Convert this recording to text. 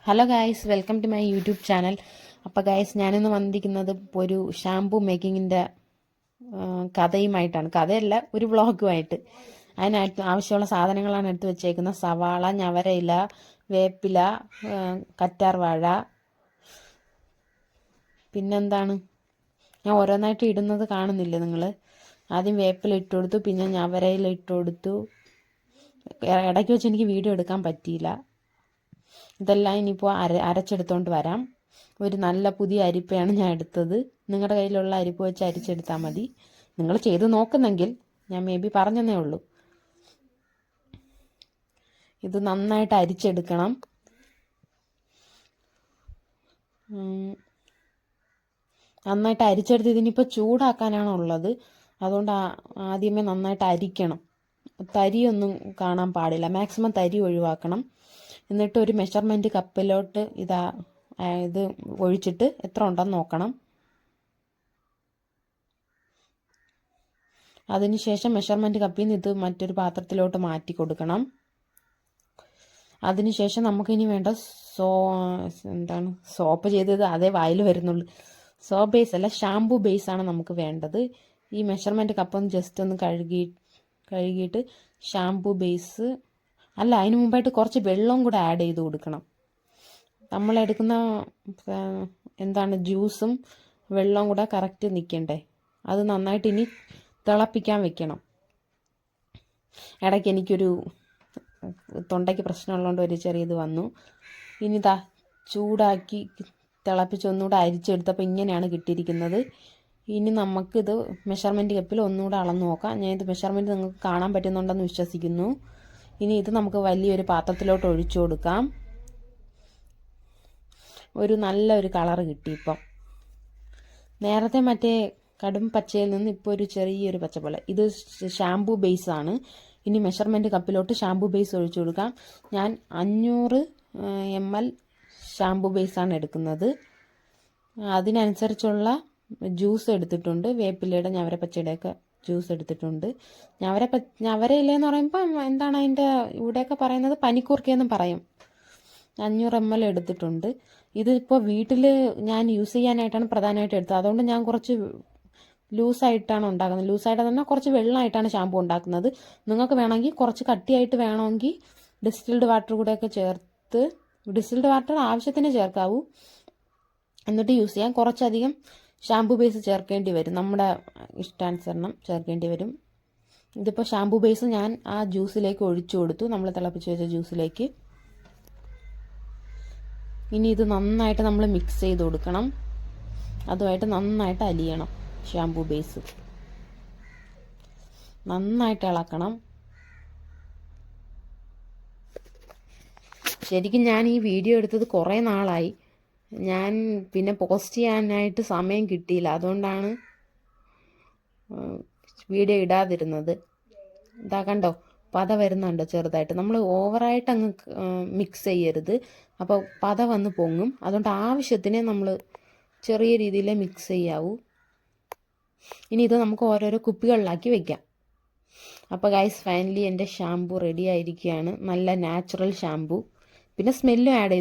Hello guys, welcome to my YouTube channel. അപ്പോൾ guys, ഞാനിന്ന് വന്നിരിക്കുന്നത് ഒരു ഷാംപൂ മേക്കിങ്ങിൻ്റെ കഥയുമായിട്ടാണ്. കഥയല്ല, ഒരു വ്ളോഗുമായിട്ട്. അതിനായിട്ട് ആവശ്യമുള്ള സാധനങ്ങളാണ് എടുത്ത് വെച്ചേക്കുന്നത്. സവാള, ഞവരയില, വേപ്പില, കറ്റാർവാഴ, പിന്നെന്താണ്, ഞാൻ ഓരോന്നായിട്ട് ഇടുന്നത് കാണുന്നില്ലേ നിങ്ങൾ. ആദ്യം വേപ്പില ഇട്ട് കൊടുത്തു, പിന്നെ ഞവരയില ഇട്ട് കൊടുത്തു. ഇടയ്ക്ക് വെച്ച് എനിക്ക് വീഡിയോ എടുക്കാൻ പറ്റിയില്ല. ഇതെല്ലാം ഇനിയിപ്പോൾ അരച്ചെടുത്തോണ്ട് വരാം. ഒരു നല്ല പുതിയ അരിപ്പയാണ് ഞാൻ എടുത്തത്. നിങ്ങളുടെ കയ്യിലുള്ള അരിപ്പ് വെച്ച് അരിച്ചെടുത്താൽ മതി. നിങ്ങൾ ചെയ്ത് നോക്കുന്നെങ്കിൽ ഞാൻ മേ ബി പറഞ്ഞതേ ഉള്ളൂ. ഇത് നന്നായിട്ട് അരിച്ചെടുക്കണം. നന്നായിട്ട് അരിച്ചെടുത്ത് ഇതിനിപ്പോൾ ചൂടാക്കാനാണ് ഉള്ളത്. അതുകൊണ്ട് ആദ്യമേ നന്നായിട്ട് അരിക്കണം. തരിയൊന്നും കാണാൻ പാടില്ല. മാക്സിമം തരി ഒഴിവാക്കണം. എന്നിട്ട് ഒരു മെഷർമെൻറ്റ് കപ്പിലോട്ട് ഇത് ഒഴിച്ചിട്ട് എത്ര ഉണ്ടെന്ന് നോക്കണം. അതിനുശേഷം മെഷർമെൻറ്റ് കപ്പിൽ നിന്ന് ഇത് മറ്റൊരു പാത്രത്തിലോട്ട് മാറ്റി കൊടുക്കണം. അതിനുശേഷം നമുക്കിനി വേണ്ട സോപ്പ് ചെയ്തത് അതേ വായിൽ വരുന്നുള്ളൂ. സോപ്പ് ബേസ് അല്ല, ഷാംപൂ ബേസാണ് നമുക്ക് വേണ്ടത്. ഈ മെഷർമെൻറ്റ് കപ്പൊന്ന് ജസ്റ്റ് ഒന്ന് കഴുകിയിട്ട് ഷാംപൂ ബേസ് അല്ല, അതിന് മുമ്പായിട്ട് കുറച്ച് വെള്ളം കൂടെ ആഡ് ചെയ്ത് കൊടുക്കണം. നമ്മളെടുക്കുന്ന ജ്യൂസും വെള്ളവും കൂടെ കറക്റ്റ് നിൽക്കണ്ടേ. അത് നന്നായിട്ട് ഇനി തിളപ്പിക്കാൻ വെക്കണം. ഇടയ്ക്ക് എനിക്കൊരു തൊണ്ടയ്ക്ക് പ്രശ്നമുള്ളതുകൊണ്ട് ഒരു ചെറിയത് വന്നു. ഇനി ചൂടാക്കി തിളപ്പിച്ച് ഒന്നുകൂടെ അരിച്ചെടുത്തപ്പോൾ ഇങ്ങനെയാണ് കിട്ടിയിരിക്കുന്നത്. ഇനി നമുക്കിത് മെഷർമെൻറ്റ് കപ്പിൽ ഒന്നുകൂടെ അളന്ന് നോക്കാം. ഞാൻ ഇത് മെഷർമെൻറ്റ് നിങ്ങൾക്ക് കാണാൻ പറ്റുന്നുണ്ടെന്ന് വിശ്വസിക്കുന്നു. ഇനി ഇത് നമുക്ക് വലിയൊരു പാത്രത്തിലോട്ട് ഒഴിച്ചു കൊടുക്കാം. ഒരു നല്ലൊരു കളറ് കിട്ടി ഇപ്പം. നേരത്തെ മറ്റേ കടും പച്ചയിൽ നിന്ന് ഇപ്പോൾ ഒരു ചെറിയൊരു പച്ച പോലെ. ഇത് ഷാംപൂ ബേസാണ്. ഇനി മെഷർമെൻറ്റ് കപ്പിലോട്ട് ഷാംപൂ ബേസ് ഒഴിച്ചു കൊടുക്കാം. ഞാൻ 500 ml ഷാംപൂ ബേസാണ് എടുക്കുന്നത്. അതിനനുസരിച്ചുള്ള ജ്യൂസ് എടുത്തിട്ടുണ്ട്. വേപ്പിലയുടെ ഞവരപ്പച്ചയുടെയൊക്കെ ജ്യൂസ് എടുത്തിട്ടുണ്ട്. ഞവരയിലെന്ന് പറയുമ്പോൾ എന്താണ് അതിൻ്റെ ഇവിടെയൊക്കെ പറയുന്നത്, പനിക്കൂർക്കയെന്നും പറയും. 500 ml എടുത്തിട്ടുണ്ട്. ഇതിപ്പോൾ വീട്ടിൽ ഞാൻ യൂസ് ചെയ്യാനായിട്ടാണ് പ്രധാനമായിട്ട് എടുത്തത്. അതുകൊണ്ട് ഞാൻ കുറച്ച് ലൂസായിട്ടാണ് ഉണ്ടാക്കുന്നത്. ലൂസായിട്ട് തന്നെ കുറച്ച് വെള്ളമായിട്ടാണ് ഷാമ്പു ഉണ്ടാക്കുന്നത്. നിങ്ങൾക്ക് വേണമെങ്കിൽ കുറച്ച് കട്ടിയായിട്ട് വേണമെങ്കിൽ ഡിസ്റ്റിൽഡ് വാട്ടർ കൂടെയൊക്കെ ചേർത്ത്, ഡിസ്റ്റിൽഡ് വാട്ടർ ആവശ്യത്തിന് ചേർക്കാവൂ, എന്നിട്ട് യൂസ് ചെയ്യാം. കുറച്ചധികം ഷാംപൂ ബേസ് ചേർക്കേണ്ടി വരും, നമ്മുടെ ഇഷ്ടാനുസരണം ചേർക്കേണ്ടി വരും. ഇതിപ്പോൾ ഷാംപൂ ബേസ് ഞാൻ ആ ജ്യൂസിലേക്ക് ഒഴിച്ചു കൊടുത്തു, നമ്മൾ തിളപ്പിച്ച് വെച്ച ജ്യൂസിലേക്ക്. ഇനി ഇത് നന്നായിട്ട് നമ്മൾ മിക്സ് ചെയ്ത് കൊടുക്കണം. അതുമായിട്ട് നന്നായിട്ട് അലിയണം. ഷാംപൂ ബേസ് നന്നായിട്ട് ഇളക്കണം. ശരിക്കും ഞാൻ ഈ വീഡിയോ എടുത്തത് കുറേ നാളായി. ഞാൻ പിന്നെ പോസ്റ്റ് ചെയ്യാനായിട്ട് സമയം കിട്ടിയില്ല. അതുകൊണ്ടാണ് വീഡിയോ ഇടാതിരുന്നത്. ഇതാ കണ്ടോ, പത വരുന്നുണ്ടോ ചെറുതായിട്ട്. നമ്മൾ ഓവറായിട്ട് അങ്ങ് മിക്സ് ചെയ്യരുത്, അപ്പോൾ പത വന്ന് പൊങ്ങും. അതുകൊണ്ട് ആവശ്യത്തിന് നമ്മൾ ചെറിയ രീതിയിൽ മിക്സ് ചെയ്യാവൂ. ഇനി ഇത് നമുക്ക് ഓരോരോ കുപ്പികളിലാക്കി വെക്കാം. അപ്പോൾ ഗൈസ്, ഫൈനലി എൻ്റെ ഷാംപൂ റെഡി ആയിരിക്കുകയാണ്. നല്ല നാച്ചുറൽ ഷാംപൂ. പിന്നെ സ്മെല്ലും ആഡ് ചെയ്തു.